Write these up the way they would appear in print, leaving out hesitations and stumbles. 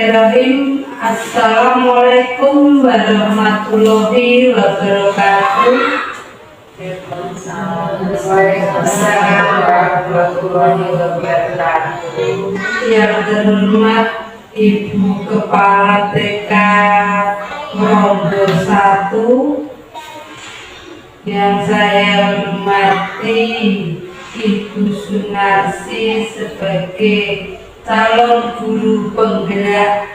Bismillahirrahmanirrahim. Assalamualaikum warahmatullahi wabarakatuh. Waalaikumsalam warahmatullahi wabarakatuh. Yang terhormat Ibu Kepala TK Rondo 1, yang saya hormati Ibu Sunarsi sebagai calon guru penggerak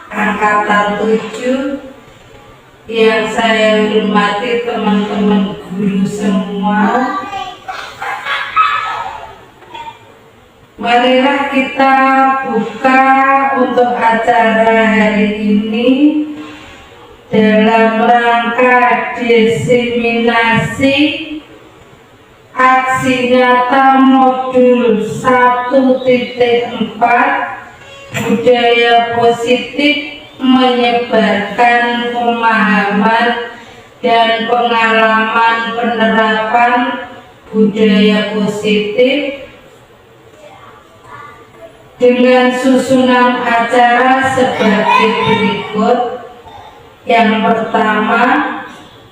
angkatan 7, yang saya hormati teman-teman guru semua. Marilah kita buka untuk acara hari ini dalam rangka diseminasi aksi nyata modul 1.4 budaya positif menyebarkan pemahaman dan pengalaman penerapan budaya positif, dengan susunan acara sebagai berikut. Yang pertama,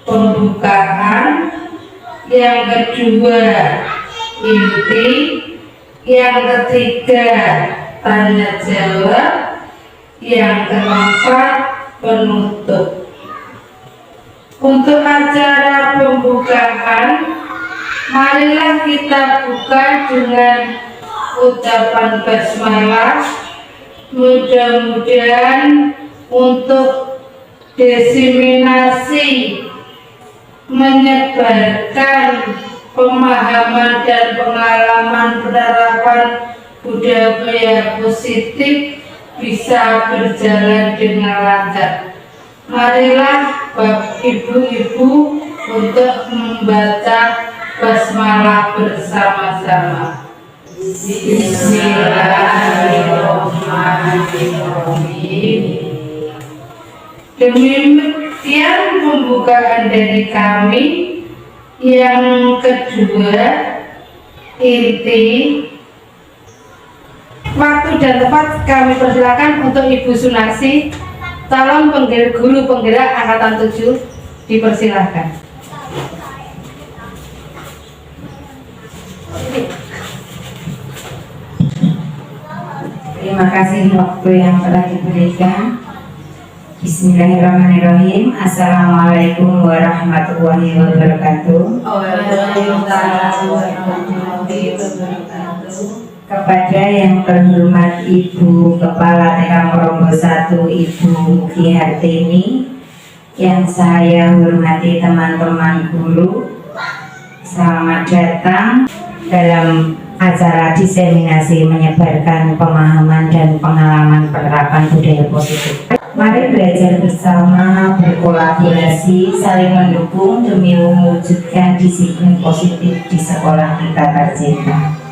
pembukaan. Yang kedua, inti. Yang ketiga, tanya jawab. Yang keempat, penutup. Untuk acara pembukaan, marilah kita buka dengan ucapan basmalah. Mudah-mudahan untuk diseminasi menyebarkan pemahaman dan pengalaman penerapan budaya positif bisa berjalan dengan lancar. Marilah Bapak Ibu-ibu untuk membaca basmalah bersama-sama. Bismillahirrahmanirrahim. Demikian pembukaan dari kami. Yang kedua, inti. Waktu dan tempat kami persilakan untuk Ibu Sunarsi, calon guru penggerak angkatan 7, dipersilahkan. Terima kasih waktu yang telah diberikan. Bismillahirrahmanirrahim. Assalamualaikum warahmatullahi wabarakatuh. Waalaikumsalam warahmatullahi wabarakatuh. Kepada yang terhormat Ibu Kepala TK Rondo 1, Ibu Mugi Hartini, yang saya hormati teman-teman guru, selamat datang dalam acara diseminasi menyebarkan pemahaman dan pengalaman penerapan budaya positif. Mari belajar bersama, berkolaborasi, saling mendukung demi mewujudkan disiplin positif di sekolah kita tercinta.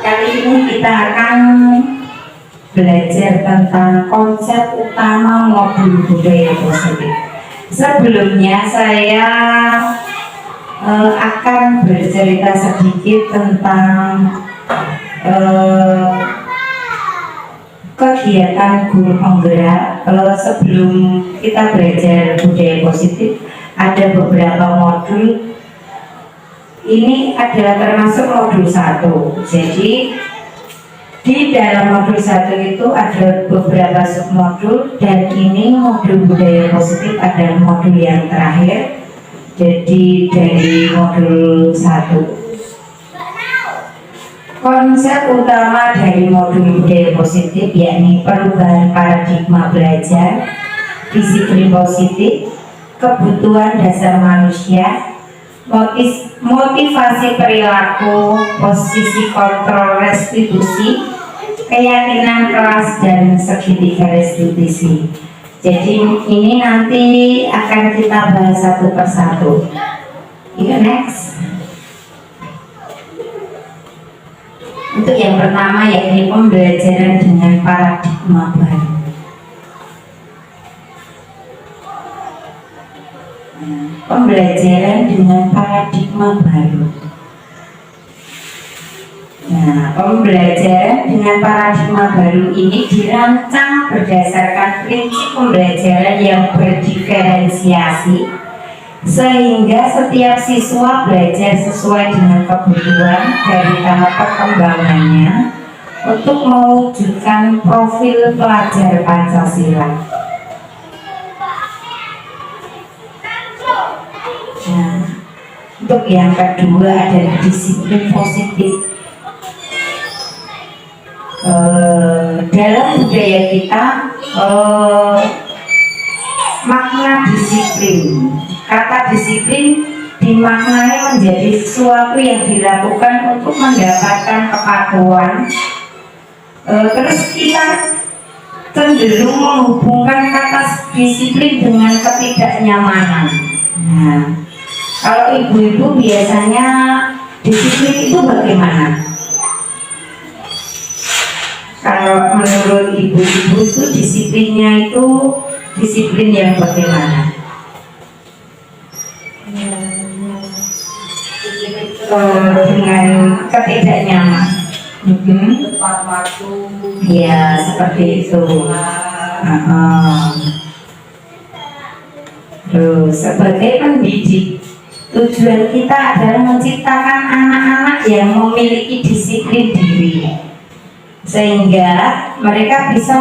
Kali ini kita akan belajar tentang konsep utama modul budaya positif. Sebelumnya saya akan bercerita sedikit tentang kegiatan guru penggerak. Sebelum kita belajar budaya positif, ada beberapa modul. Ini adalah termasuk modul 1. Jadi di dalam modul 1 itu ada beberapa submodul, dan ini modul budaya positif adalah modul yang terakhir. Jadi dari modul 1. Konsep utama dari modul budaya positif yakni perubahan paradigma belajar, disiplin positif, kebutuhan dasar manusia, motivasi perilaku, posisi kontrol restitusi, keyakinan kelas, dan segitiga restitusi. Jadi ini nanti akan kita bahas satu persatu. Next. Untuk yang pertama yakni pembelajaran dengan paradigma baru. pembelajaran dengan paradigma baru. Nah, pembelajaran dengan paradigma baru ini dirancang berdasarkan prinsip pembelajaran yang berdiferensiasi, sehingga setiap siswa belajar sesuai dengan kebutuhan dari tahap perkembangannya untuk mewujudkan profil pelajar Pancasila. Nah, untuk yang kedua adalah disiplin positif. Dalam budaya kita, makna disiplin, kata disiplin dimaknai menjadi sesuatu yang dilakukan untuk mendapatkan kepatuhan. Terus kita cenderung menghubungkan kata disiplin dengan ketidaknyamanan. Nah, kalau ibu-ibu biasanya disiplin itu bagaimana? Kalau menurut ibu-ibu itu disiplinnya itu disiplin yang bagaimana? Dengan ketidaknyaman. Tepat waktu. Ya, seperti itu. Terus sebagai pendidik, tujuan kita adalah menciptakan anak-anak yang memiliki disiplin diri, sehingga mereka bisa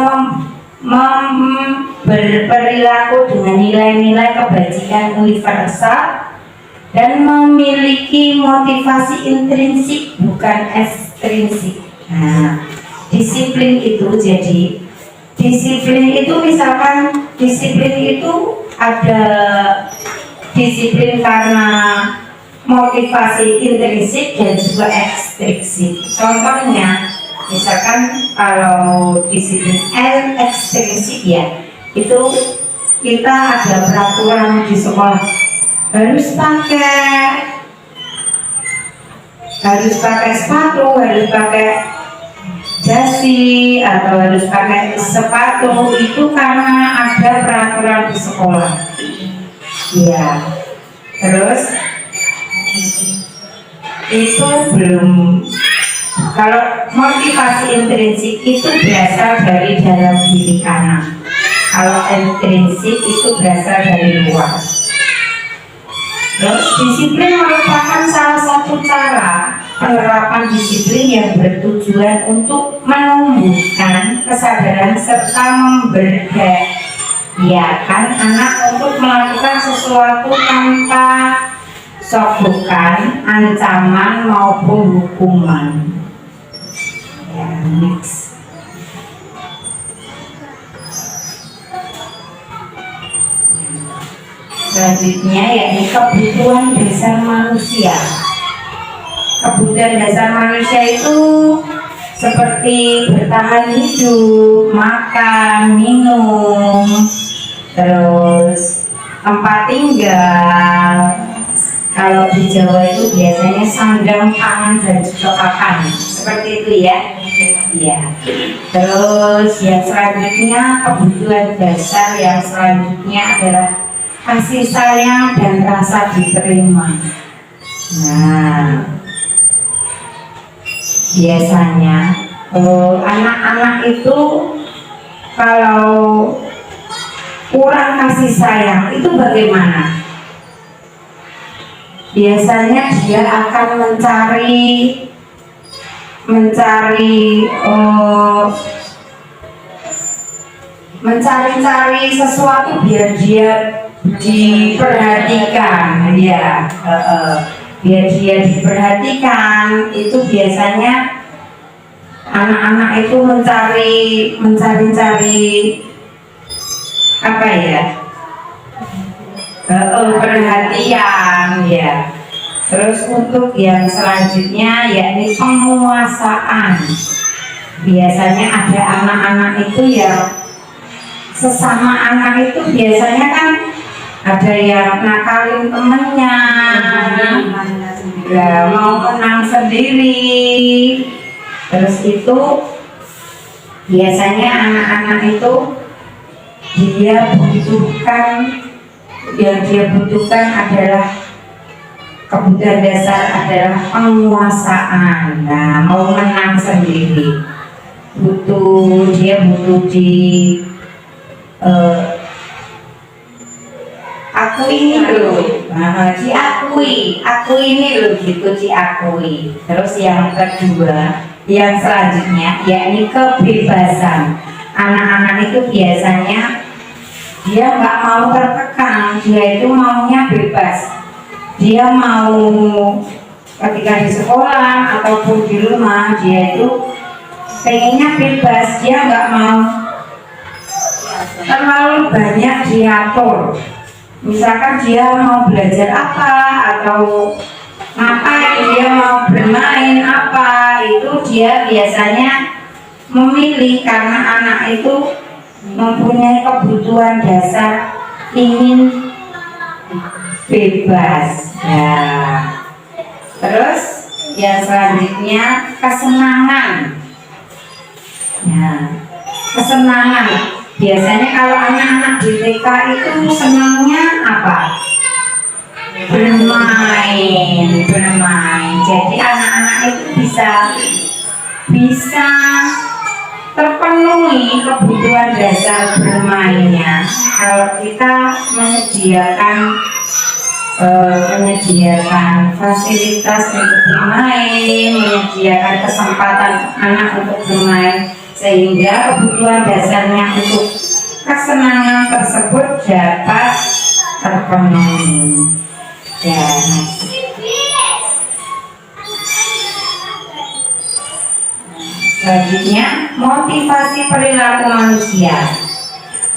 berperilaku dengan nilai-nilai kebajikan universal dan memiliki motivasi intrinsik bukan ekstrinsik. Nah, disiplin itu misalkan disiplin itu ada disiplin karena motivasi intrinsik dan juga ekstrinsik. Contohnya, misalkan kalau disiplin ekstrinsik ya, itu kita ada peraturan di sekolah harus pakai sepatu, harus pakai dasi atau harus pakai sepatu, itu karena ada peraturan di sekolah. Ya, terus itu belum. Kalau motivasi intrinsik itu berasal dari dalam diri anak. Kalau ekstrinsik itu berasal dari luar. Terus disiplin merupakan salah satu cara penerapan disiplin yang bertujuan untuk menumbuhkan kesadaran serta memberdayakan anak untuk melakukan sesuatu tanpa sogokan, ancaman maupun hukuman. Ya, next. Selanjutnya yakni kebutuhan dasar manusia. Kebutuhan dasar manusia itu seperti bertahan hidup, makan, minum, terus tempat tinggal. Kalau di Jawa itu biasanya sandang, pangan, dan juga pakan. Seperti itu ya. Ya. Terus yang selanjutnya kebutuhan dasar yang selanjutnya adalah kasih sayang dan rasa diterima. Nah, biasanya anak-anak itu kalau kurang kasih sayang itu bagaimana? Biasanya dia akan mencari sesuatu biar dia diperhatikan, ya, biar dia diperhatikan. Itu biasanya anak-anak itu mencari apa ya? Perhatian, ya. Terus untuk yang selanjutnya yakni penguasaan. Biasanya ada anak-anak itu yang sesama anak itu biasanya kan ada yang nakalin temennya, ya, mau menang sendiri. Terus itu biasanya anak-anak itu dia membutuhkan Yang dia butuhkan adalah kebutuhan dasar adalah penguasaan. Nah, mau menang sendiri, dia butuh aku ini loh, diakui, aku ini loh gitu, diakui. Terus yang kedua, yang selanjutnya yakni kebebasan. Anak-anak itu biasanya dia nggak mau terkekang, dia itu maunya bebas. Dia mau ketika di sekolah ataupun di rumah, dia itu pengennya bebas, dia nggak mau terlalu banyak diatur. Misalkan dia mau belajar apa atau ngapain, dia mau bermain apa, itu dia biasanya memilih karena anak itu mempunyai kebutuhan dasar ingin bebas. Nah, terus yang selanjutnya kesenangan. Nah, kesenangan. Biasanya kalau anak-anak di TK itu senangnya apa? Bermain. Jadi anak-anak itu bisa terpenuhi kebutuhan dasar bermainnya kalau kita menyediakan fasilitas untuk bermain, menyediakan kesempatan anak untuk bermain, sehingga kebutuhan dasarnya untuk kesenangan tersebut dapat terpenuhi. Dan selanjutnya, motivasi perilaku manusia.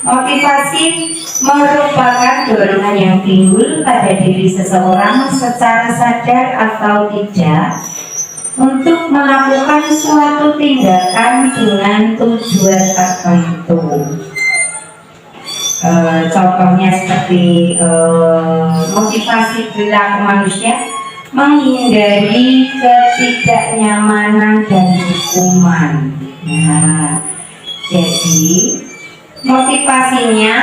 Motivasi merupakan dorongan yang timbul pada diri seseorang secara sadar atau tidak untuk melakukan suatu tindakan dengan tujuan tertentu. Contohnya seperti motivasi perilaku manusia menghindari ketidaknyamanan dan hukuman. Nah, jadi motivasinya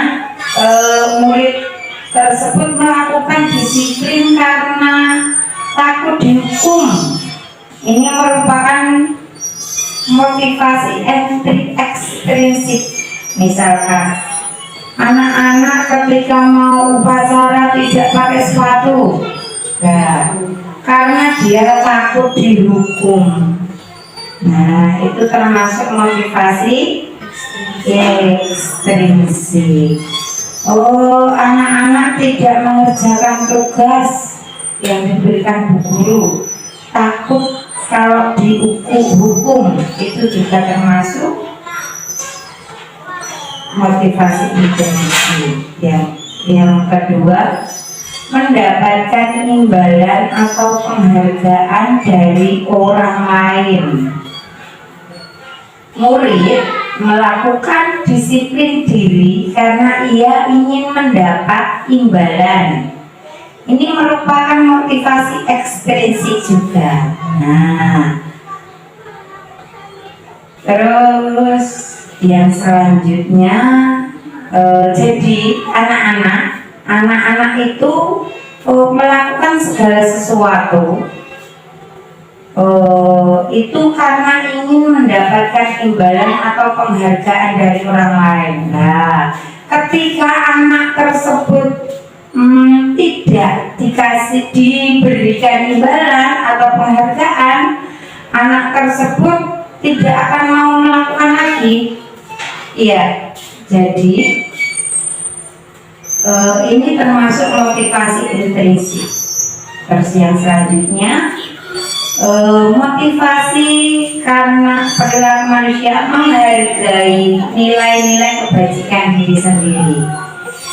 murid tersebut melakukan disiplin karena takut dihukum. Ini merupakan motivasi ekstrinsik. Misalkan anak-anak ketika mau upacara tidak pakai sepatu, nah, karena dia takut dihukum. Nah, itu termasuk motivasi ekstrinsik. Oh, anak-anak tidak mengerjakan tugas yang diberikan bu guru, takut kalau dihukum, itu juga termasuk motivasi ekstrinsik. Yang kedua, mendapatkan imbalan atau penghargaan dari orang lain. Murid melakukan disiplin diri karena ia ingin mendapat imbalan. Ini merupakan motivasi ekstrinsik juga. Nah, terus yang selanjutnya, jadi anak-anak itu melakukan segala sesuatu itu karena ingin mendapatkan imbalan atau penghargaan dari orang lain. Nah, ketika anak tersebut tidak diberikan imbalan atau penghargaan, anak tersebut tidak akan mau melakukan lagi. Iya, jadi ini termasuk motivasi intrinsik. Terus yang selanjutnya, motivasi karena perilaku manusia menghargai nilai-nilai kebajikan diri sendiri,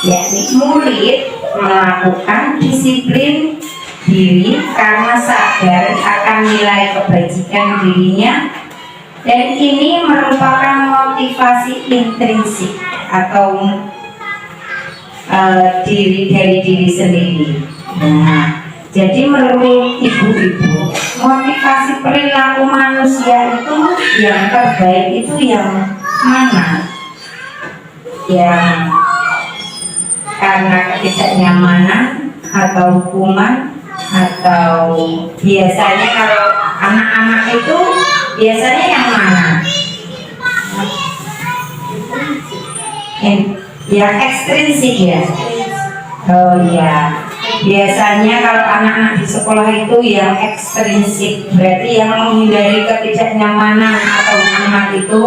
yakni murid melakukan disiplin diri karena sadar akan nilai kebajikan dirinya, dan ini merupakan motivasi intrinsik atau dari diri sendiri. Nah, jadi menurut ibu-ibu, motivasi perilaku manusia itu yang terbaik itu yang mana? Yang karena ketidaknyamanan atau hukuman, atau biasanya kalau anak-anak itu biasanya yang mana? Yang ekstrinsik ya? Oh iya, biasanya kalau anak-anak di sekolah itu yang ekstrinsik, berarti yang menghindari ketidaknyamanan atau hukuman itu,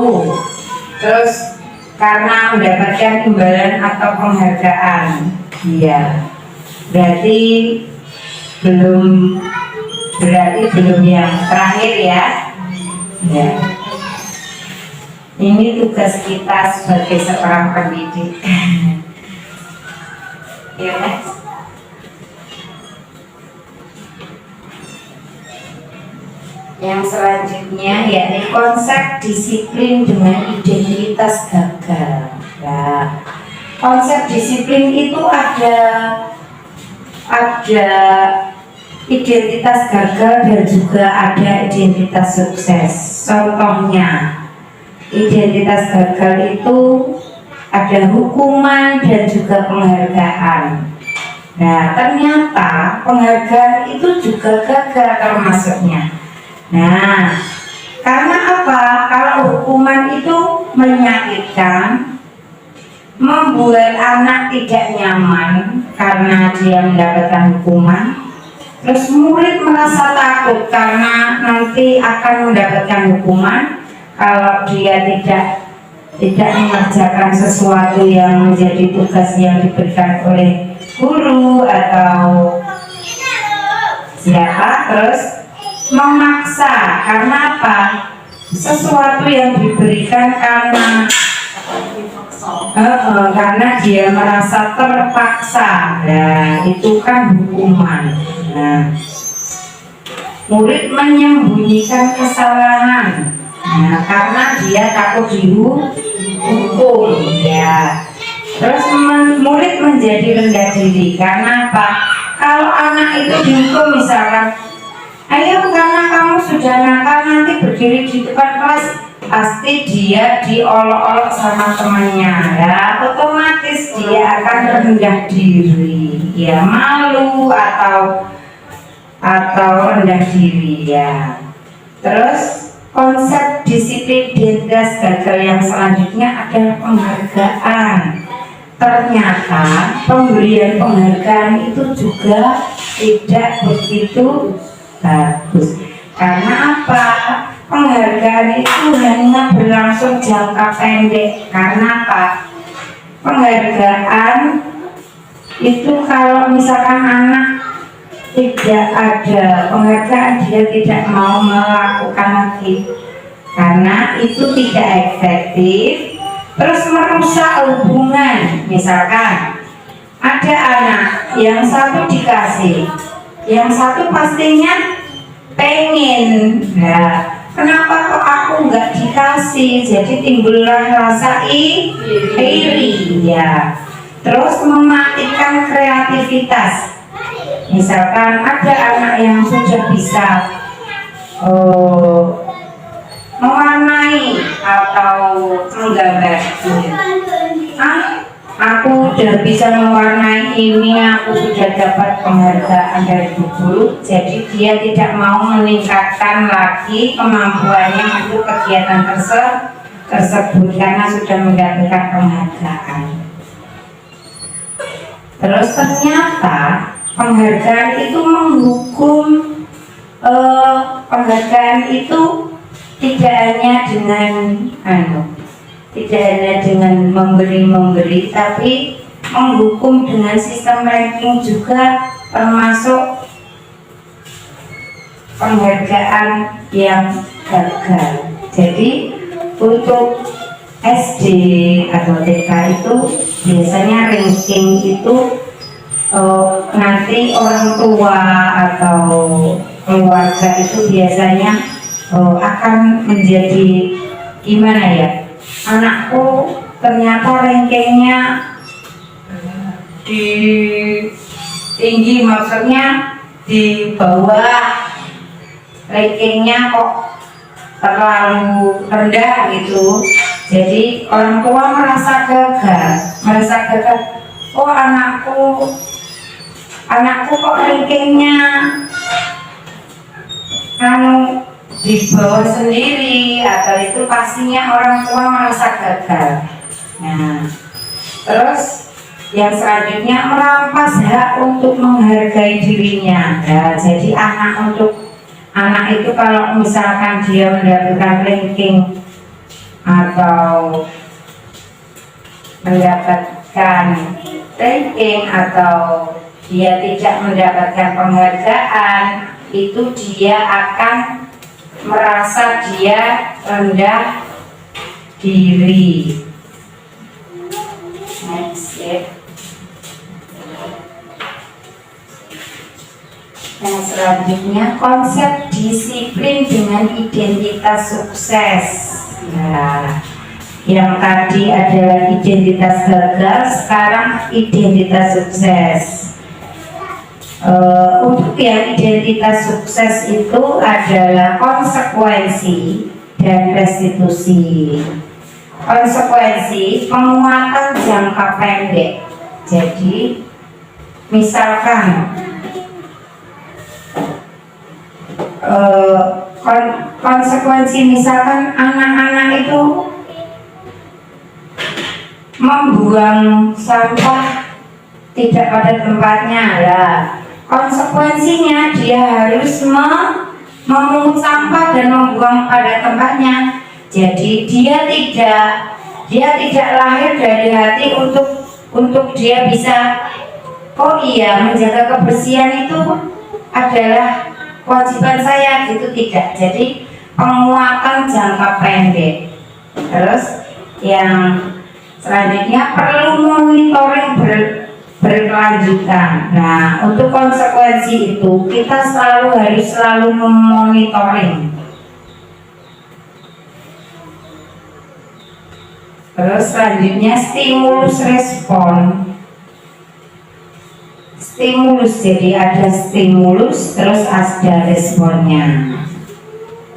terus karena mendapatkan imbalan atau penghargaan. Iya, berarti belum yang terakhir ya. Ya, ini tugas kita sebagai seorang pendidik. Ya, next. Yang selanjutnya yakni konsep disiplin dengan identitas gagal. Nah, konsep disiplin itu ada identitas gagal dan juga ada identitas sukses. Contohnya, identitas gagal itu ada hukuman dan juga penghargaan. Nah, ternyata penghargaan itu juga gagal termasuknya. Nah, karena apa? Kalau hukuman itu menyakitkan, membuat anak tidak nyaman karena dia mendapatkan hukuman, terus murid merasa takut karena nanti akan mendapatkan hukuman kalau dia tidak mengerjakan sesuatu yang menjadi tugas yang diberikan oleh guru atau siapa, terus memaksa karena apa? Sesuatu yang diberikan karena dia merasa terpaksa. Nah, itu kan hukuman. Nah, murid menyembunyikan kesalahan. Nah, karena dia takut dihukum, ya. Terus murid menjadi rendah diri karena apa? Kalau anak itu dihukum misalkan, ayo karena kamu sudah nakal nanti berdiri di depan kelas, pasti dia diolok-olok sama temannya, ya otomatis dia akan rendah diri, ya malu atau rendah diri ya. Terus konsep disiplin identitas gagal yang selanjutnya adalah penghargaan. Ternyata pemberian penghargaan itu juga tidak begitu bagus. Karena apa? Penghargaan itu hanya berlangsung jangka pendek. Karena apa? Penghargaan itu kalau misalkan anak tidak ada penghargaan, dia tidak mau melakukan lagi karena itu tidak efektif, terus merusak hubungan. Misalkan ada anak yang satu dikasih, yang satu pastinya pengen, nah kenapa kok aku nggak dikasih, jadi timbullah rasa iri ya, terus mematikan kreativitas. Misalkan ada anak yang sudah bisa mewarnai atau menggambar, aku sudah bisa mewarnai ini, aku sudah dapat penghargaan dari guru, jadi dia tidak mau meningkatkan lagi kemampuannya untuk kegiatan tersebut karena sudah mendapatkan penghargaan. Terus ternyata penghargaan itu menghukum, penghargaan itu tidak hanya dengan memberi, tapi menghukum dengan sistem ranking juga, termasuk penghargaan yang gagal. Jadi untuk SD atau TK itu biasanya ranking itu nanti orang tua atau keluarga itu biasanya akan menjadi gimana ya, anakku ternyata rankingnya di tinggi, maksudnya di bawah, rankingnya kok terlalu rendah gitu. Jadi orang tua merasa gagal, oh anak anakku kok rankingnya dibawa sendiri, atau itu pastinya orang tua merasa gagal. Nah, terus yang selanjutnya merampas hak untuk menghargai dirinya. Nah, jadi anak itu kalau misalkan dia mendapatkan ranking atau dia tidak mendapatkan penghargaan, itu dia akan merasa dia rendah diri. Next, ya. Yang selanjutnya konsep disiplin dengan identitas sukses. Nah, yang tadi adalah identitas gagal, sekarang identitas sukses. Untuk yang identitas sukses itu adalah konsekuensi dan restitusi. Konsekuensi penguatan jangka pendek. Jadi misalkan konsekuensi misalkan anak-anak itu membuang sampah tidak pada tempatnya, lah konsekuensinya dia harus memungut sampah dan membuang pada tempatnya. Jadi dia tidak lahir dari hati untuk dia bisa, oh iya, menjaga kebersihan itu adalah kewajiban saya, gitu, tidak. Jadi penguatan jangka pendek. Terus yang selanjutnya perlu monitoring berkelanjutan. Nah, untuk konsekuensi itu kita harus selalu memonitoring. Terus selanjutnya stimulus respon. Stimulus, jadi ada stimulus terus ada responnya.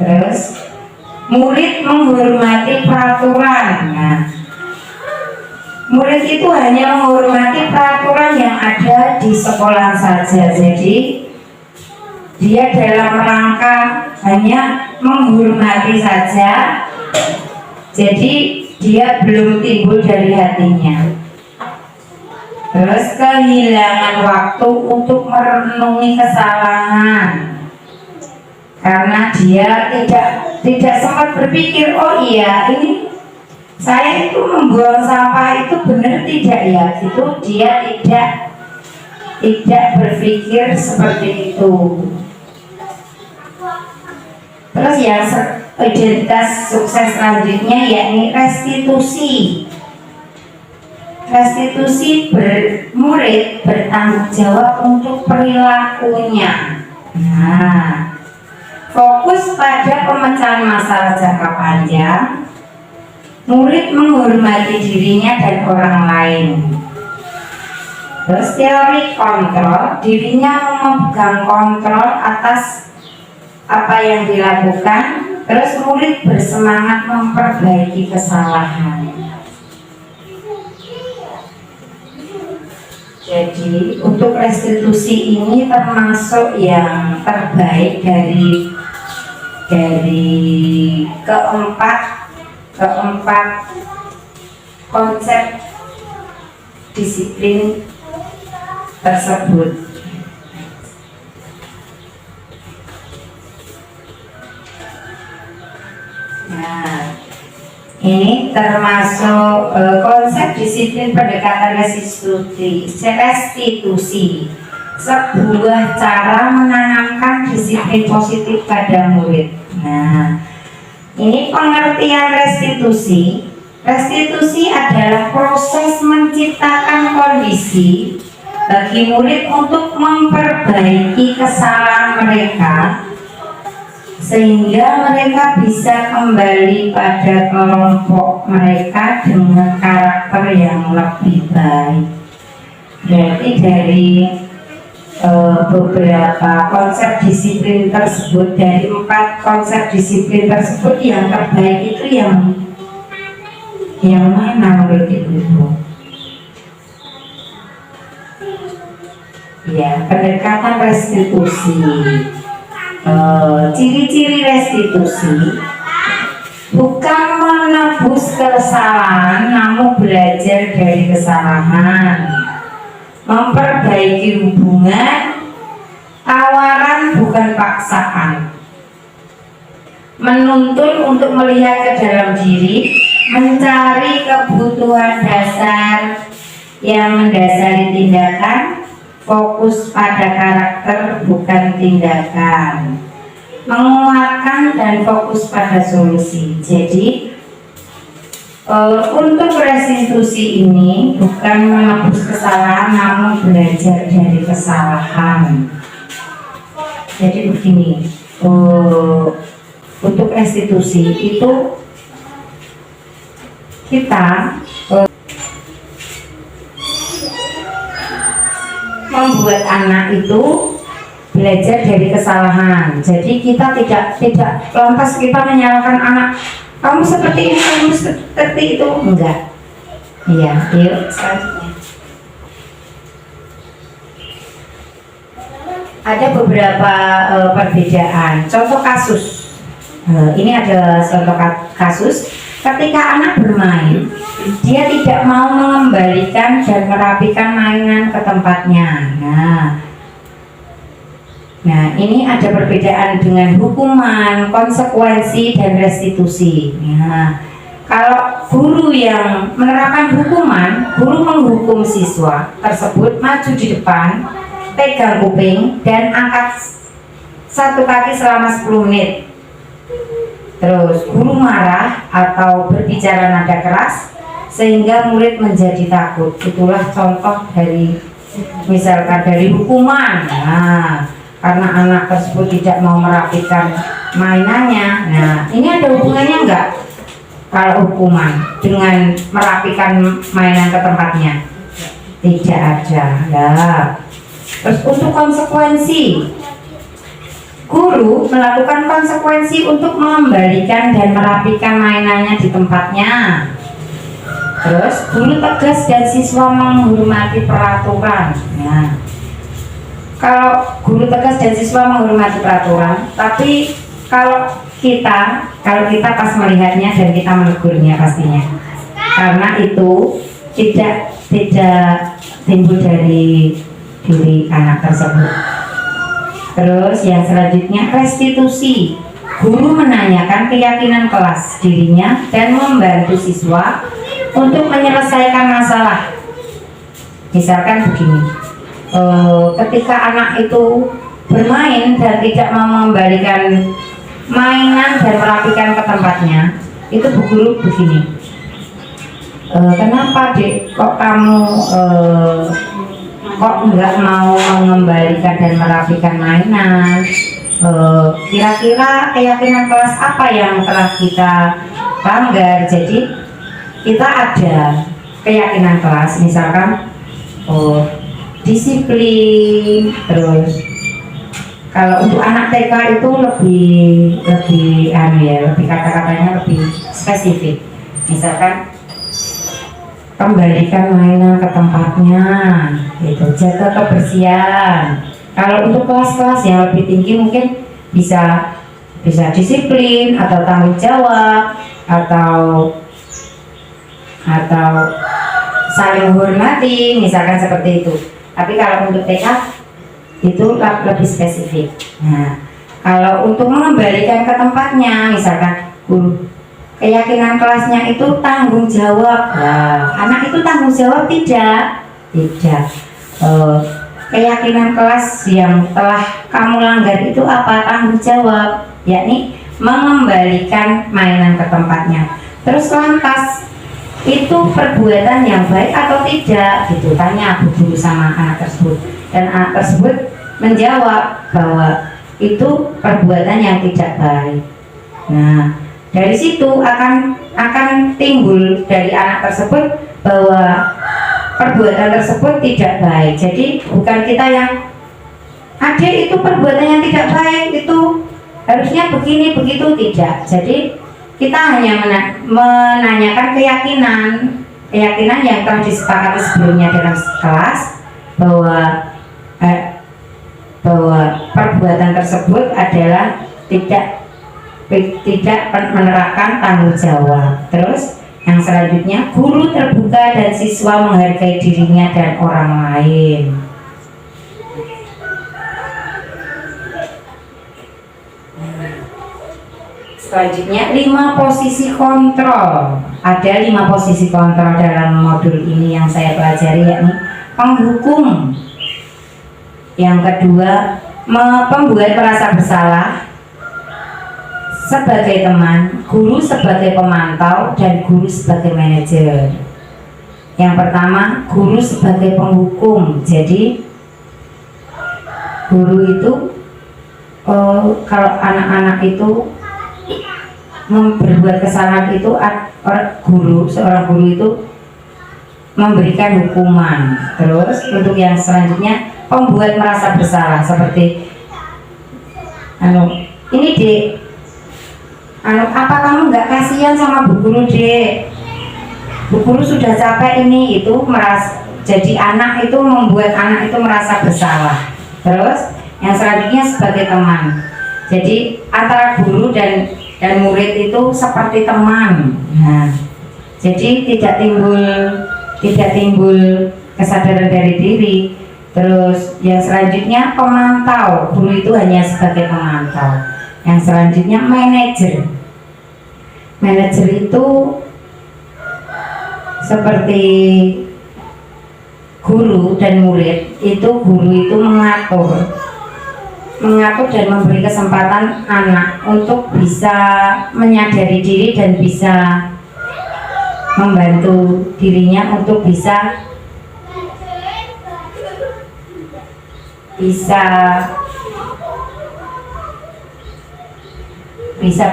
Terus murid menghormati peraturan. Nah, murid itu hanya menghormati peraturan yang ada di sekolah saja. Jadi dia dalam rangka hanya menghormati saja. Jadi dia belum timbul dari hatinya. Terus kehilangan waktu untuk merenungi kesalahan, karena dia tidak sempat berpikir, oh iya, ini saya itu membuang sampah itu benar tidak ya? Itu dia tidak berpikir seperti itu. Terus yang identitas sukses selanjutnya yakni restitusi. Restitusi murid bertanggung jawab untuk perilakunya. Nah, fokus pada pemecahan masalah jangka panjang. Murid menghormati dirinya dan orang lain. Terus teori kontrol, dirinya memegang kontrol atas apa yang dilakukan. Terus murid bersemangat memperbaiki kesalahan. Jadi untuk restitusi ini termasuk yang terbaik dari keempat konsep disiplin tersebut. Nah, ini termasuk konsep disiplin pendekatan restitusi, sebuah cara menanamkan disiplin positif pada murid. Nah, ini pengertian restitusi. Restitusi adalah proses menciptakan kondisi bagi murid untuk memperbaiki kesalahan mereka, sehingga mereka bisa kembali pada kelompok mereka dengan karakter yang lebih baik. Berarti dari beberapa konsep disiplin tersebut, dari 4 konsep disiplin tersebut, yang terbaik itu yang mana menurut Ibu? ya, pendekatan restitusi. Ciri-ciri restitusi bukan menebus kesalahan, namun belajar dari kesalahan, memperbaiki hubungan, tawaran bukan paksaan, menuntun untuk melihat ke dalam diri, mencari kebutuhan dasar yang mendasari tindakan, fokus pada karakter bukan tindakan, menguatkan dan fokus pada solusi. Jadi untuk restitusi ini bukan menebus kesalahan, namun belajar dari kesalahan. Jadi begini, untuk restitusi itu kita membuat anak itu belajar dari kesalahan. Jadi kita tidak lantas kita menyalahkan anak, kamu seperti ini, kamu seperti itu, enggak. Iya, yuk selanjutnya. Ada beberapa perbedaan. Contoh kasus. Ini ada contoh kasus. Ketika anak bermain, dia tidak mau mengembalikan dan merapikan mainan ke tempatnya. Nah, ini ada perbedaan dengan hukuman, konsekuensi, dan restitusi. Nah, kalau guru yang menerapkan hukuman, guru menghukum siswa tersebut maju di depan, pegang kuping, dan angkat satu kaki selama 10 menit. Terus guru marah atau berbicara nada keras sehingga murid menjadi takut. Itulah contoh dari misalkan dari hukuman. Nah, karena anak tersebut tidak mau merapikan mainannya. Nah, ini ada hubungannya enggak kalau hukuman dengan merapikan mainan ke tempatnya? Tidak ada. Nah, terus untuk konsekuensi, guru melakukan konsekuensi untuk mengembalikan dan merapikan mainannya di tempatnya. Terus guru tegas dan siswa menghormati peraturan. Nah, kalau guru tegas dan siswa menghormati peraturan, tapi kalau kita pas melihatnya dan kita menegurnya pastinya, karena itu tidak timbul dari diri anak tersebut. Terus yang selanjutnya restitusi. Guru menanyakan keyakinan kelas dirinya dan membantu siswa untuk menyelesaikan masalah. Misalkan begini, ketika anak itu bermain dan tidak mau mengembalikan mainan dan merapikan ke tempatnya, itu bu guru begini, kenapa dek kok kamu kok nggak mau mengembalikan dan merapikan mainan? Kira-kira keyakinan kelas apa yang telah kita langgar? Jadi kita ada keyakinan kelas, misalkan disiplin. Terus kalau untuk anak TK itu lebih kata-katanya lebih spesifik. Misalkan kembalikan mainan ke tempatnya, gitu. Jaga kebersihan. Kalau untuk kelas-kelas yang lebih tinggi mungkin bisa disiplin atau tanggung jawab atau saling menghormati, misalkan seperti itu. Tapi kalau untuk TK itu lebih spesifik. Nah, kalau untuk mengembalikan ke tempatnya, misalkan keyakinan kelasnya itu tanggung jawab. Nah, anak itu tanggung jawab tidak. Keyakinan kelas yang telah kamu langgar itu apa? Tanggung jawab, yakni mengembalikan mainan ke tempatnya. Terus lantas itu perbuatan yang baik atau tidak? Gitu tanya bu guru sama anak tersebut, dan anak tersebut menjawab bahwa itu perbuatan yang tidak baik. Nah, dari situ akan timbul dari anak tersebut bahwa perbuatan tersebut tidak baik. Jadi bukan kita yang adik itu perbuatan yang tidak baik, itu harusnya begini begitu, tidak. Jadi kita hanya menanyakan keyakinan yang telah disepakati sebelumnya dalam kelas, bahwa bahwa perbuatan tersebut adalah tidak menerapkan tanggung jawab. Terus yang selanjutnya, guru terbuka dan siswa menghargai dirinya dan orang lain. Selanjutnya 5 posisi kontrol. Ada 5 posisi kontrol dalam modul ini yang saya pelajari, yakni penghukum. Yang kedua, pembuat merasa bersalah sebagai teman, guru sebagai pemantau, dan guru sebagai manajer. Yang pertama, guru sebagai penghukum. Jadi guru itu kalau anak-anak itu berbuat kesalahan itu, seorang guru itu memberikan hukuman. Terus untuk yang selanjutnya, pembuat merasa bersalah seperti ini dek, apa kamu nggak kasihan sama bu guru dek, bu guru sudah capek ini, itu jadi anak itu membuat anak itu merasa bersalah. Terus yang selanjutnya sebagai teman, jadi antara guru dan murid itu seperti teman. Nah, jadi tidak timbul kesadaran dari diri. Terus yang selanjutnya pemantau, guru itu hanya sebagai pemantau. Yang selanjutnya manajer. Manajer itu seperti guru dan murid, itu guru itu mengatur dan memberi kesempatan anak untuk bisa menyadari diri dan bisa membantu dirinya untuk bisa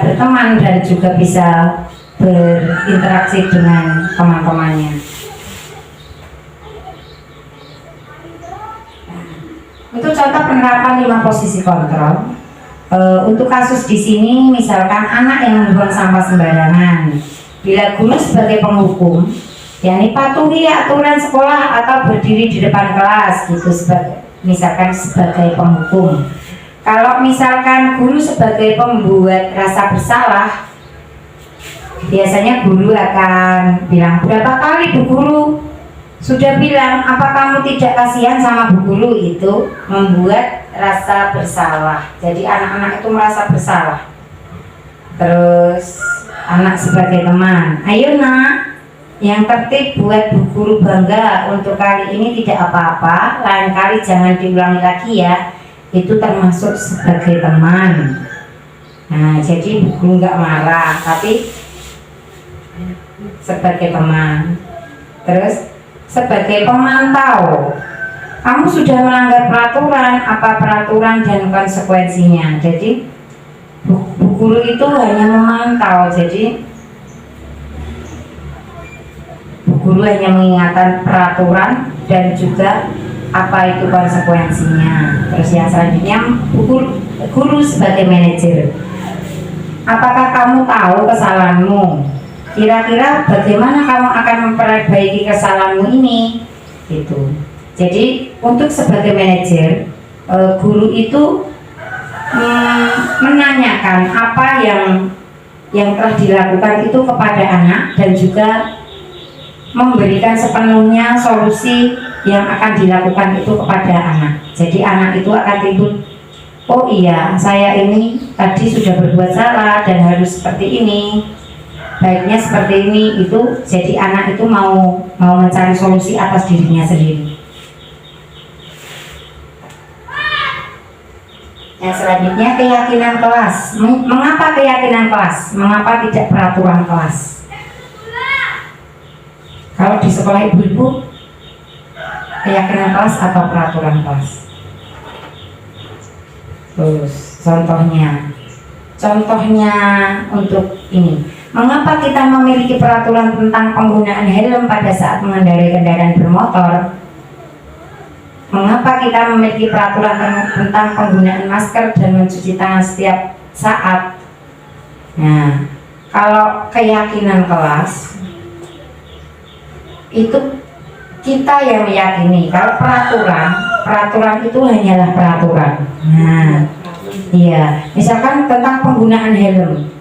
berteman dan juga bisa berinteraksi dengan teman-temannya. Untuk contoh penerapan 5 posisi kontrol, untuk kasus di sini misalkan anak yang membuang sampah sembarangan, bila guru sebagai penghukum, yakni patuhi aturan sekolah atau berdiri di depan kelas, gitu misalkan sebagai penghukum. Kalau misalkan guru sebagai pembuat rasa bersalah, biasanya guru akan bilang, berapa kali bu guru sudah bilang, apa kamu tidak kasihan sama bu guru? Itu membuat rasa bersalah. Jadi anak-anak itu merasa bersalah. Terus anak sebagai teman, ayo nak, yang tertib buat bu guru bangga, untuk kali ini tidak apa-apa, lain kali jangan diulangi lagi ya. Itu termasuk sebagai teman. Nah, jadi bu guru nggak marah, tapi sebagai teman. Terus sebagai pemantau, kamu sudah melanggar peraturan, apa peraturan dan konsekuensinya. Jadi bu guru itu hanya memantau, jadi bu guru hanya mengingatkan peraturan dan juga apa itu konsekuensinya. Terus yang selanjutnya guru sebagai manajer, apakah kamu tahu kesalahanmu? Kira-kira bagaimana kamu akan memperbaiki kesalahanmu ini? Gitu. Jadi untuk sebagai manajer, guru itu menanyakan apa yang telah dilakukan itu kepada anak dan juga memberikan sepenuhnya solusi yang akan dilakukan itu kepada anak. Jadi anak itu akan timbul, oh iya, saya ini tadi sudah berbuat salah dan harus seperti ini, baiknya seperti ini. Itu jadi anak itu mau mencari solusi atas dirinya sendiri. Yang selanjutnya keyakinan kelas. Mengapa keyakinan kelas? Mengapa tidak peraturan kelas? Kalau di sekolah ibu-ibu, keyakinan kelas atau peraturan kelas? Terus contohnya untuk ini, mengapa kita memiliki peraturan tentang penggunaan helm pada saat mengendarai kendaraan bermotor? Mengapa kita memiliki peraturan tentang penggunaan masker dan mencuci tangan setiap saat? Nah, kalau keyakinan kelas itu kita yang meyakini. Kalau peraturan peraturan itu hanyalah peraturan. Nah, iya, misalkan tentang penggunaan helm.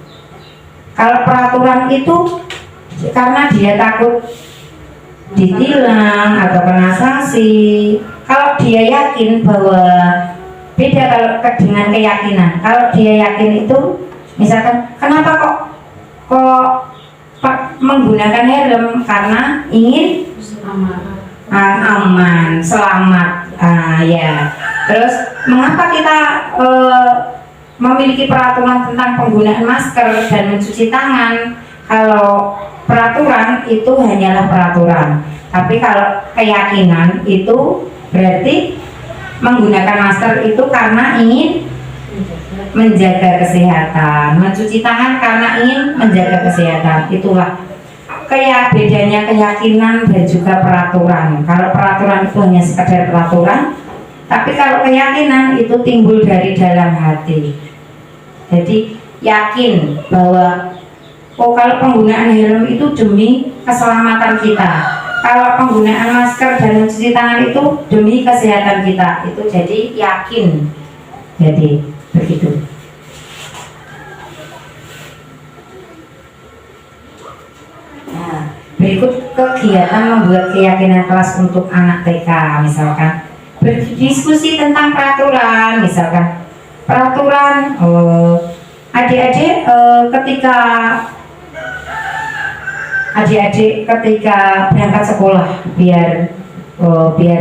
Kalau peraturan itu karena dia takut ditilang atau kena sanksi. Kalau dia yakin bahwa beda kalau dengan keyakinan. Kalau dia yakin itu, misalkan kenapa kok menggunakan helm karena ingin aman, selamat, ya. Terus mengapa kita memiliki peraturan tentang penggunaan masker dan mencuci tangan? Kalau peraturan itu hanyalah peraturan, tapi kalau keyakinan itu berarti menggunakan masker itu karena ingin menjaga kesehatan, mencuci tangan karena ingin menjaga kesehatan. Itulah bedanya keyakinan dan juga peraturan. Kalau peraturan itu hanya sekedar peraturan, tapi kalau keyakinan itu timbul dari dalam hati. Jadi yakin bahwa kalau penggunaan helm itu demi keselamatan kita, kalau penggunaan masker dan mencuci tangan itu demi kesehatan kita, itu jadi yakin. Jadi begitu. Nah, berikut kegiatan membuat keyakinan kelas untuk anak TK, misalkan berdiskusi tentang peraturan, misalkan peraturan adik-adik ketika berangkat sekolah biar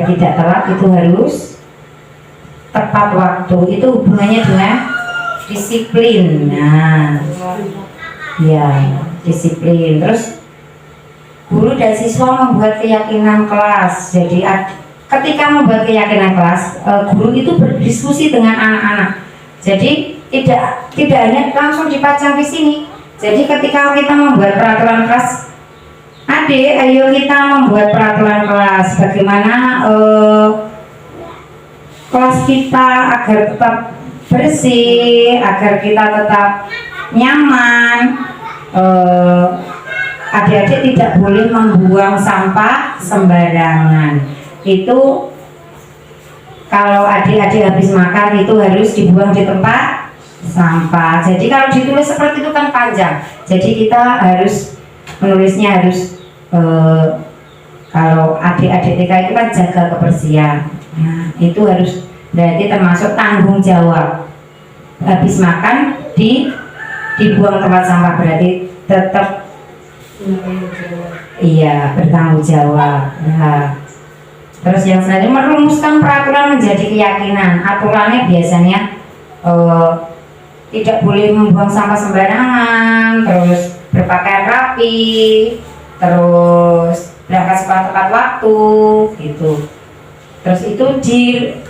tidak telat itu harus tepat waktu. Itu hubungannya dengan disiplin. Nah, ya disiplin. Terus guru dan siswa membuat keyakinan kelas. Jadi ketika membuat keyakinan kelas, guru itu berdiskusi dengan anak-anak. Jadi tidak hanya langsung dipajang di sini. Jadi ketika kita membuat peraturan kelas, adik, ayo kita membuat peraturan kelas. Bagaimana kelas kita agar tetap bersih, agar kita tetap nyaman. Adik-adik tidak boleh membuang sampah sembarangan. Itu kalau adik-adik habis makan itu harus dibuang di tempat sampah. Jadi kalau ditulis seperti itu kan panjang. Jadi kita harus menulisnya harus kalau adik-adik TK itu kan jaga kebersihan. Nah, itu harus berarti termasuk tanggung jawab. Habis makan dibuang tempat sampah berarti tetap iya bertanggung jawab. Nah, terus yang selanjutnya merumuskan peraturan menjadi keyakinan. Aturannya biasanya tidak boleh membuang sampah sembarangan, terus berpakaian rapi, terus berangkat sekolah tepat waktu, gitu. Terus itu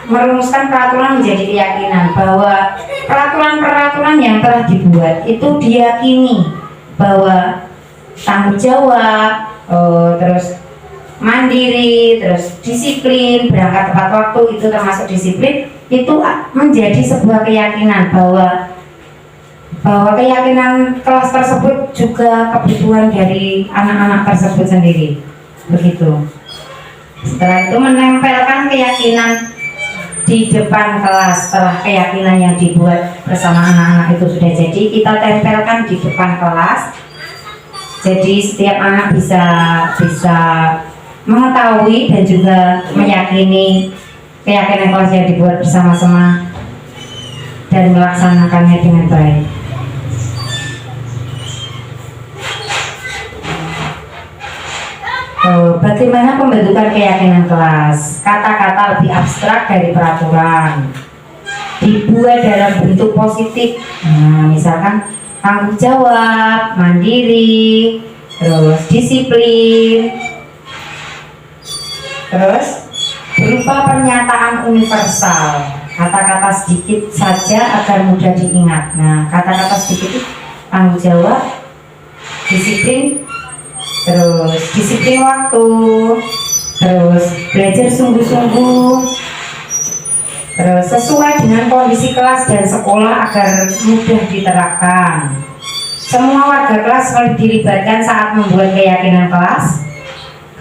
merumuskan peraturan menjadi keyakinan bahwa peraturan-peraturan yang telah dibuat itu diyakini bahwa tanggung jawab, terus mandiri, terus disiplin, berangkat tepat waktu itu termasuk disiplin, itu menjadi sebuah keyakinan bahwa keyakinan kelas tersebut juga kebutuhan dari anak-anak tersebut sendiri, begitu. Setelah itu menempelkan keyakinan di depan kelas. Setelah keyakinan yang dibuat bersama anak-anak itu sudah jadi, kita tempelkan di depan kelas. Jadi setiap anak bisa mengetahui dan juga meyakini keyakinan kelas yang dibuat bersama-sama dan melaksanakannya dengan baik. Bagaimana pembentukan keyakinan kelas? Kata-kata lebih abstrak dari peraturan, dibuat dalam bentuk positif. Nah, misalkan tanggung jawab, mandiri, terus disiplin, terus berupa pernyataan universal. Kata-kata sedikit saja agar mudah diingat. Nah, kata-kata sedikit itu tanggung jawab, disiplin, terus disiplin waktu, terus belajar sungguh-sungguh, terus sesuai dengan kondisi kelas dan sekolah agar mudah diterapkan. Semua warga kelas harus dilibatkan saat membuat keyakinan kelas.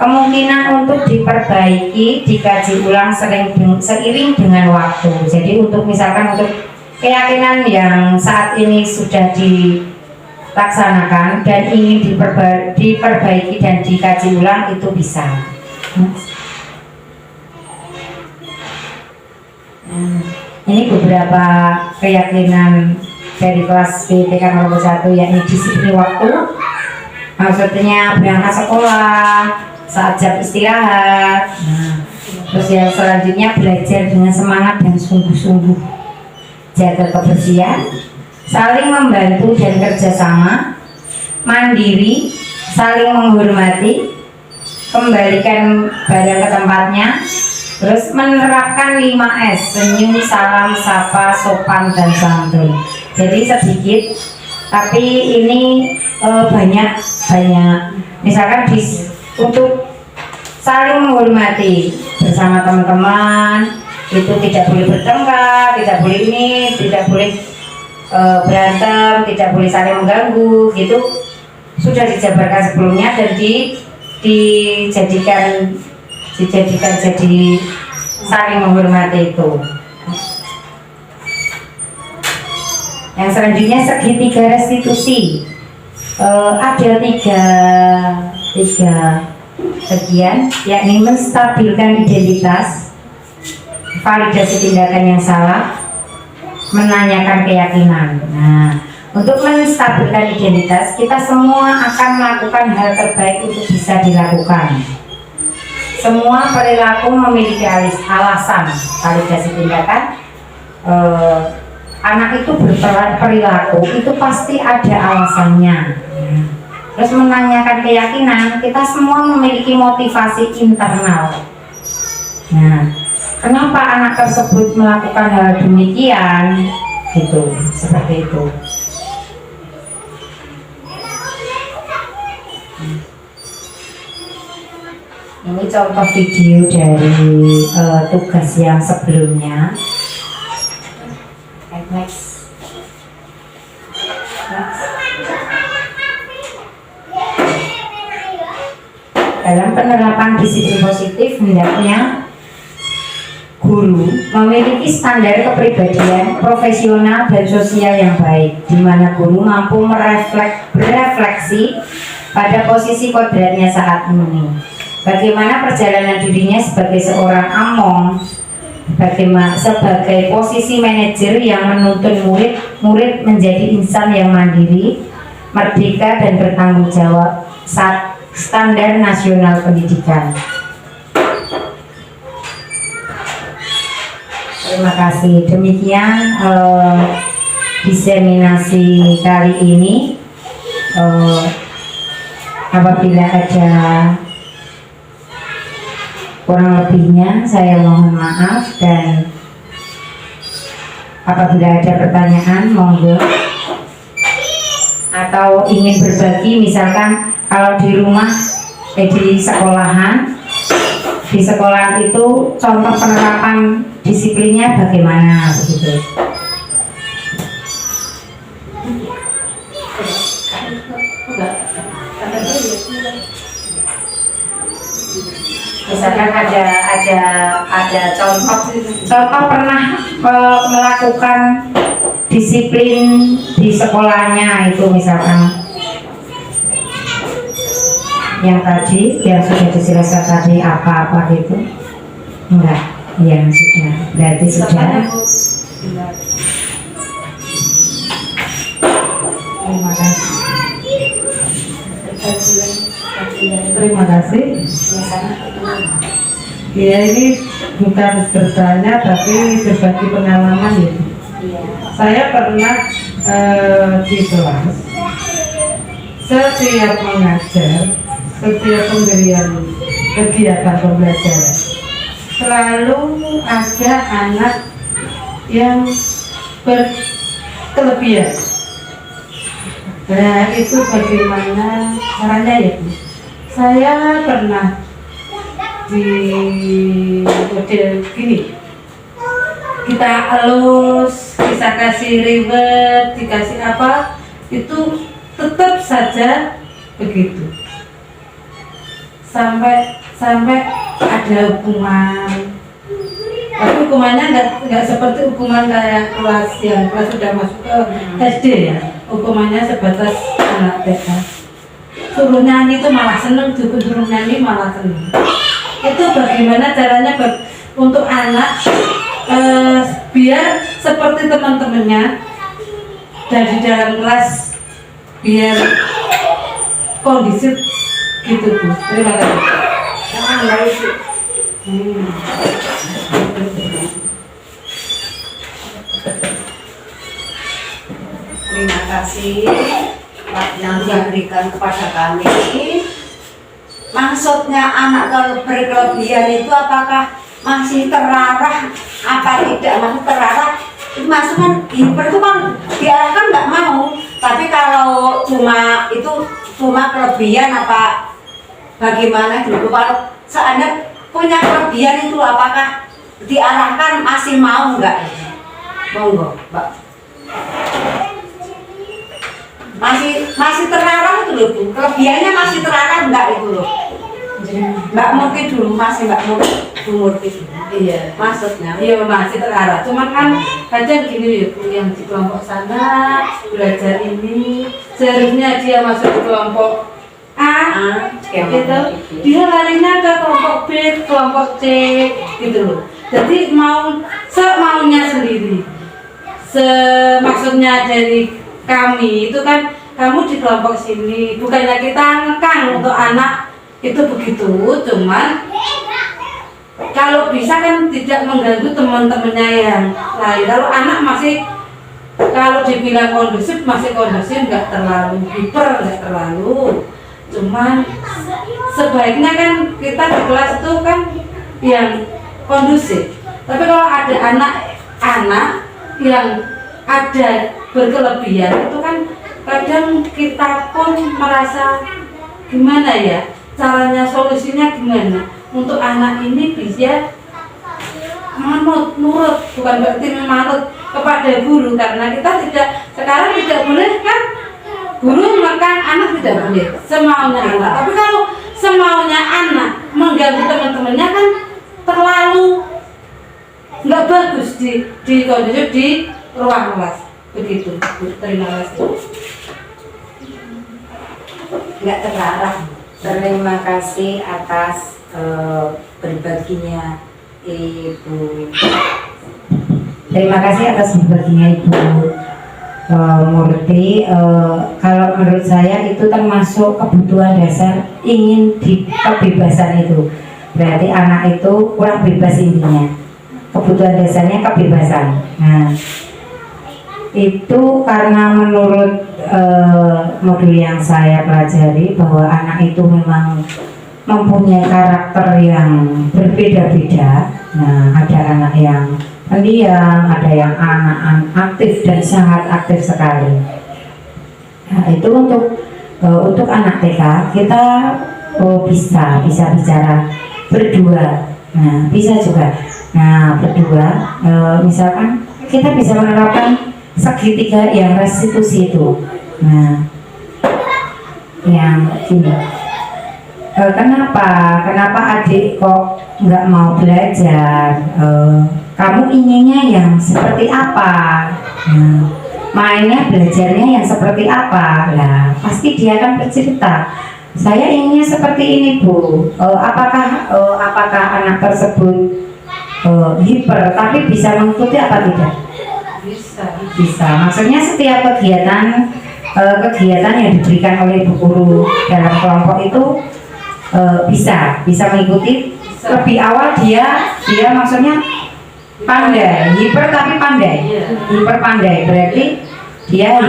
Kemungkinan untuk diperbaiki dikaji ulang seiring dengan waktu. Jadi untuk misalkan untuk keyakinan yang saat ini sudah dilaksanakan dan ingin diperbaiki dan dikaji ulang itu bisa. Ini beberapa keyakinan dari kelas BTK nomor 1, yakni disiplin waktu, maksudnya berangkat sekolah saat jam istirahat. Terus yang selanjutnya belajar dengan semangat dan sungguh-sungguh, jaga kebersihan, saling membantu dan kerjasama, mandiri, saling menghormati, kembalikan barang ke tempatnya, terus menerapkan 5S, senyum, salam, sapa, sopan, dan santun. Jadi sedikit, tapi ini banyak. Misalkan untuk saling menghormati bersama teman-teman, itu tidak boleh bertengkar, tidak boleh ini, tidak boleh berantem, tidak boleh saling mengganggu, gitu sudah dijabarkan sebelumnya dan dijadikan jadi saling menghormati itu. Yang selanjutnya segitiga restitusi. Ada tiga bagian, yakni menstabilkan identitas, validasi tindakan yang salah, menanyakan keyakinan. Nah, untuk menstabilkan identitas, kita semua akan melakukan hal terbaik untuk bisa dilakukan. Semua perilaku memiliki alasan. Validasi tindakan, anak itu berperilaku itu pasti ada alasannya. Terus menanyakan keyakinan, kita semua memiliki motivasi internal. Nah, kenapa anak tersebut melakukan hal demikian? Gitu, seperti itu. Ini contoh video dari tugas yang sebelumnya. Next. Dalam penerapan disiplin positif, hendaknya guru memiliki standar kepribadian profesional dan sosial yang baik, di mana guru mampu berefleksi pada posisi kodratnya saat ini. Bagaimana perjalanan dirinya sebagai seorang among, sebagai posisi manajer yang menuntun murid menjadi insan yang mandiri, merdeka dan bertanggung jawab saat standar nasional pendidikan. Terima kasih. Demikian diseminasi kali ini. Apabila ada kurang lebihnya saya mohon maaf, dan apabila ada pertanyaan monggo, atau ingin berbagi, misalkan kalau di rumah di sekolahan itu contoh penerapan disiplinnya bagaimana begitu. Misalkan ada contoh pernah melakukan disiplin di sekolahnya itu, misalkan yang tadi yang sudah dijelaskan tadi apa gitu, enggak? Ya sudah, berarti sudah. Terima kasih. Terima kasih. Ya, ini bukan bertanya tapi berbagi pengalaman ya. Saya pernah di kelas, setiap mengajar, setiap pemberian kegiatan pembelajaran, selalu ada anak yang berkelebihan. Nah, itu bagaimana caranya ya Bu? Saya pernah di model gini, kita elus, kita kasih ribet, dikasih apa, itu tetap saja begitu. sampai ada hukuman. Tapi hukumannya nggak seperti hukuman kayak kelas sudah masuk ke SD ya. Hukumannya sebatas anak TK. Suruh nyanyi itu malah seneng, suruh nyanyi malah seneng. Itu bagaimana caranya untuk anak biar seperti teman-temannya dari dalam kelas, biar kondisi gitu Bu. Terima kasih. Terima kasih yang diberikan kepada kami. Maksudnya anak kalau berkelebihan itu apakah masih terarah apa tidak? Masih terarah itu maksudnya hiper itu kan diarahkan nggak mau. Tapi kalau cuma kelebihan apa bagaimana dulu? Kalau seandainya punya kelebihan itu apakah diarahkan masih mau nggak? Monggo, Mbak. Masih terarah itu loh Bu. Kelebihannya masih terarah enggak itu loh. Mbak Murti dulu, Mbak Murti. Iya. Maksudnya? Iya masih terarah. Cuman kan kadang gini ya Bu, yang di kelompok sana belajar ini seharusnya dia masuk ke kelompok A, gitu. Dia larinya ke kelompok B, kelompok C, gitu loh. Jadi semaunya sendiri. Maksudnya dari kami itu kan kamu di kelompok sini, bukannya kita ngekang untuk anak itu begitu, cuman kalau bisa kan tidak mengganggu teman-temannya yang lain. Kalau anak masih, kalau dibilang kondusif masih kondusif, nggak terlalu hiper, nggak terlalu, cuman sebaiknya kan kita di kelas itu kan yang kondusif. Tapi kalau ada anak-anak yang ada berkelebihan itu kan kadang kita pun merasa gimana ya, caranya solusinya gimana untuk anak ini bisa nurut, bukan berarti manut kepada guru, karena kita sekarang tidak boleh kan guru mengekang anak, tidak boleh semaunya anak. Tapi kalau semaunya anak mengganggu teman-temannya kan terlalu nggak bagus di kondisi di ruang kelas begitu. Terima kasih. Nggak terarah. Terima kasih atas berbaginya Ibu. Terima kasih atas berbaginya Ibu Murti. Kalau menurut saya itu termasuk kebutuhan dasar, ingin di kebebasan itu. Berarti anak itu kurang bebas intinya. Kebutuhan dasarnya kebebasan. Nah, itu karena menurut modul yang saya pelajari bahwa anak itu memang mempunyai karakter yang berbeda-beda. Nah, ada anak yang pendiam, ada yang anak aktif dan sangat aktif sekali. Nah, itu untuk anak TK kita bisa bicara berdua. Nah, bisa juga. Nah, berdua misalkan kita bisa menerapkan segitiga yang restitusi itu. Nah, yang gini, kenapa adik kok nggak mau belajar? Kamu inginnya yang seperti apa? Nah, mainnya belajarnya yang seperti apa? Nah, pasti dia akan bercerita, saya inginnya seperti ini Bu. Apakah anak tersebut hiper tapi bisa mengikuti apa tidak? Bisa. Maksudnya setiap kegiatan yang diberikan oleh ibu guru dalam kelompok itu bisa mengikuti. Lebih awal dia maksudnya pandai, hiper tapi pandai. Hiper pandai berarti dia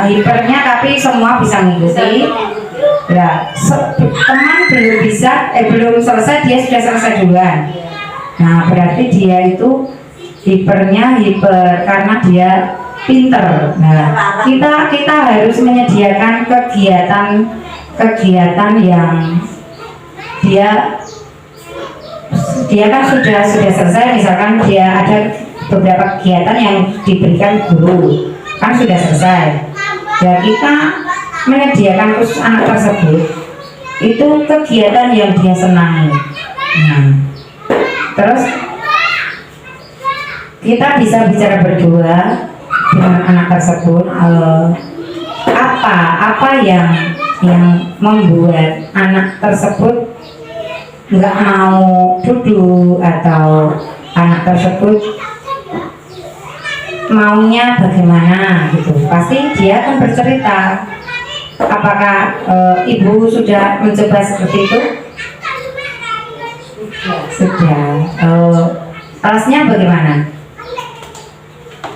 hipernya tapi semua bisa mengikuti. Nah, teman belum selesai, dia sudah selesai duluan. Nah, berarti dia itu hiper karena dia pinter. Nah, kita harus menyediakan kegiatan yang dia kan sudah selesai. Misalkan dia ada beberapa kegiatan yang diberikan guru kan sudah selesai. Ya, kita menyediakan khusus anak tersebut itu kegiatan yang dia senangi. Nah, terus kita bisa bicara berdua dengan anak tersebut, apa yang membuat anak tersebut nggak mau duduk, atau anak tersebut maunya bagaimana gitu. Pasti dia akan bercerita. Apakah ibu sudah mencoba seperti itu? Sudah. Alasnya bagaimana?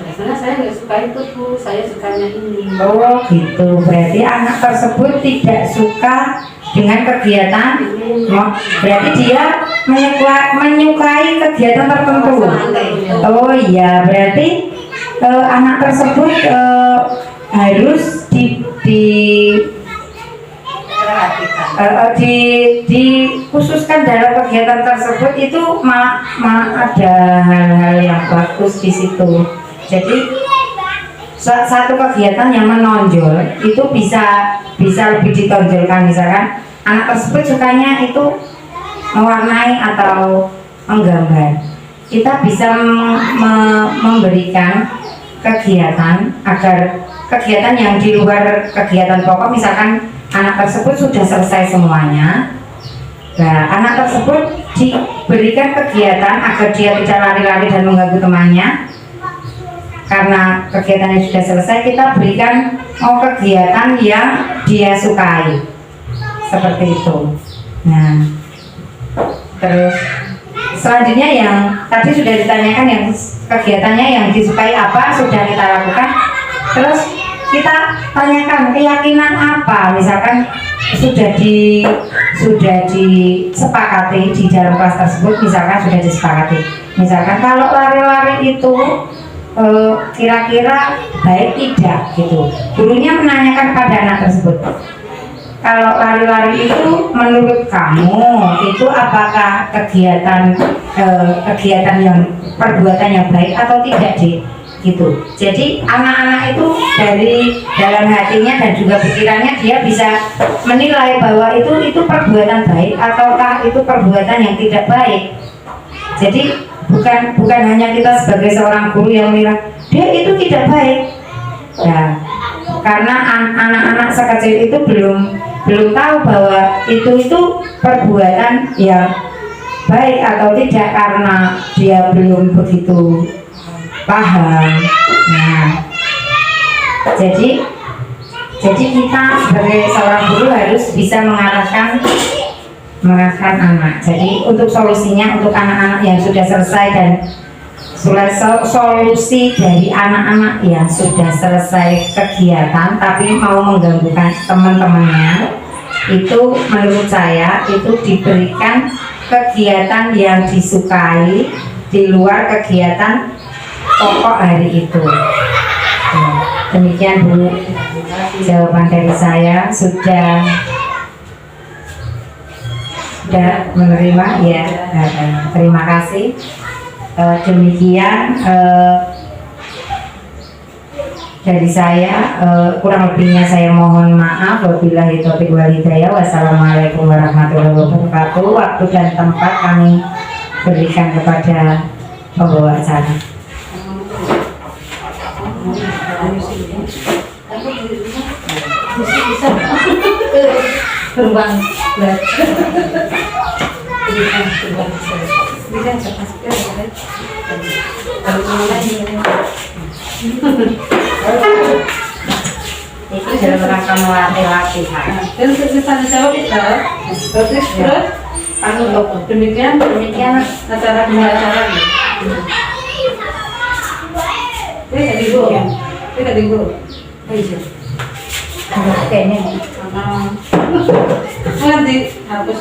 Biasanya saya nggak suka itu Bu, saya sukanya ini. Oh gitu, berarti anak tersebut tidak suka dengan kegiatan. Berarti dia menyukai kegiatan tertentu. Oh iya, berarti anak tersebut harus dikhususkan dalam kegiatan tersebut. Itu malah ada hal-hal yang bagus di situ. Jadi satu kegiatan yang menonjol itu bisa lebih ditonjolkan. Misalkan anak tersebut sukanya itu mewarnai atau menggambar, kita bisa memberikan kegiatan agar kegiatan yang di luar kegiatan pokok, misalkan anak tersebut sudah selesai semuanya, nah anak tersebut diberikan kegiatan agar dia tidak lari-lari dan mengganggu temannya. Karena kegiatannya sudah selesai, kita berikan kegiatan yang dia sukai, seperti itu. Nah, terus selanjutnya yang tadi sudah ditanyakan, yang kegiatannya yang disukai apa, sudah kita lakukan. Terus kita tanyakan keyakinan apa, misalkan sudah disepakati di dalam kelas tersebut, misalkan sudah disepakati, misalkan kalau lari-lari itu kira-kira baik tidak gitu. Gurunya menanyakan pada anak tersebut, kalau lari-lari itu menurut kamu itu apakah kegiatan yang perbuatan yang baik atau tidak gitu. Jadi anak-anak itu dari dalam hatinya dan juga pikirannya dia bisa menilai bahwa itu perbuatan baik ataukah itu perbuatan yang tidak baik. Jadi bukan hanya kita sebagai seorang guru yang menilai dia itu tidak baik. Nah, karena anak-anak sekecil itu belum tahu bahwa itu perbuatan yang baik atau tidak, karena dia belum begitu paham. Nah, jadi kita sebagai seorang guru harus bisa mengarahkan anak. Jadi untuk solusinya untuk anak-anak yang sudah selesai dan solusi dari anak-anak yang sudah selesai kegiatan tapi mau mengganggukan teman-temannya, itu menurut saya itu diberikan kegiatan yang disukai di luar kegiatan pokok hari itu. Demikian Bu, jawaban dari saya. Sudah menerima ya. Terima kasih. Demikian dari saya, kurang lebihnya saya mohon maaf. Wabillahi taufiq wal hidayah. Wassalamualaikum warahmatullahi wabarakatuh. Waktu dan tempat kami berikan kepada pembawa acara. Terbang belajar. Itu dalam rangka melatih latihan. Dan tanya jawab itu, terus demikian acara pembelajaran. Ini tadi guru. Kayaknya Nanti hapus.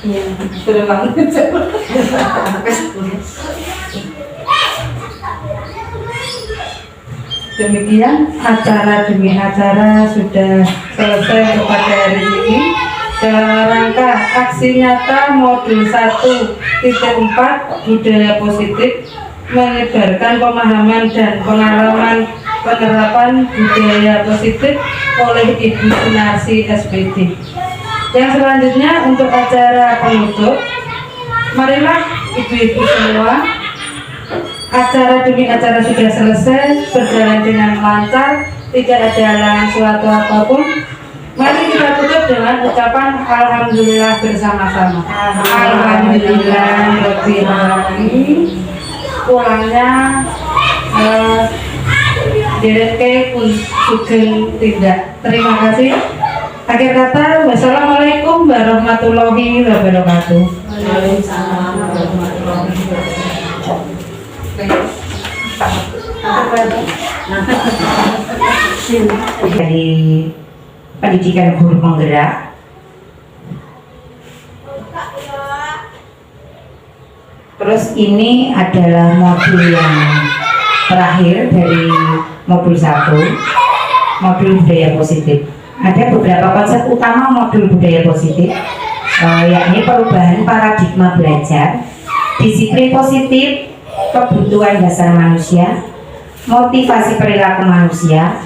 Iya, sudah banget. Demikian acara demi acara sudah selesai pada hari ini. Dalam rangka aksi nyata modul 1.4 budaya positif, menyebarkan pemahaman dan pengalaman penerapan budaya positif oleh Ibu Sunarsi SPD. Yang selanjutnya untuk acara penutup, marilah ibu-ibu semua, acara demi acara sudah selesai, berjalan dengan lancar, tidak ada halangan suatu apapun. Mari kita tutup dengan ucapan alhamdulillah bersama-sama. Alhamdulillah rabbil alamin. Pulangnya direke pun sugeng tidak. Terima kasih. Akhir kata, wassalamualaikum warahmatullahi wabarakatuh. Waalaikumsalam warahmatullahi wabarakatuh. Dari pendidikan guru penggerak. Terus ini adalah modul yang terakhir dari modul 1, modul budaya positif. Ada beberapa konsep utama modul budaya positif, yakni perubahan paradigma belajar, disiplin positif, kebutuhan dasar manusia, motivasi perilaku manusia,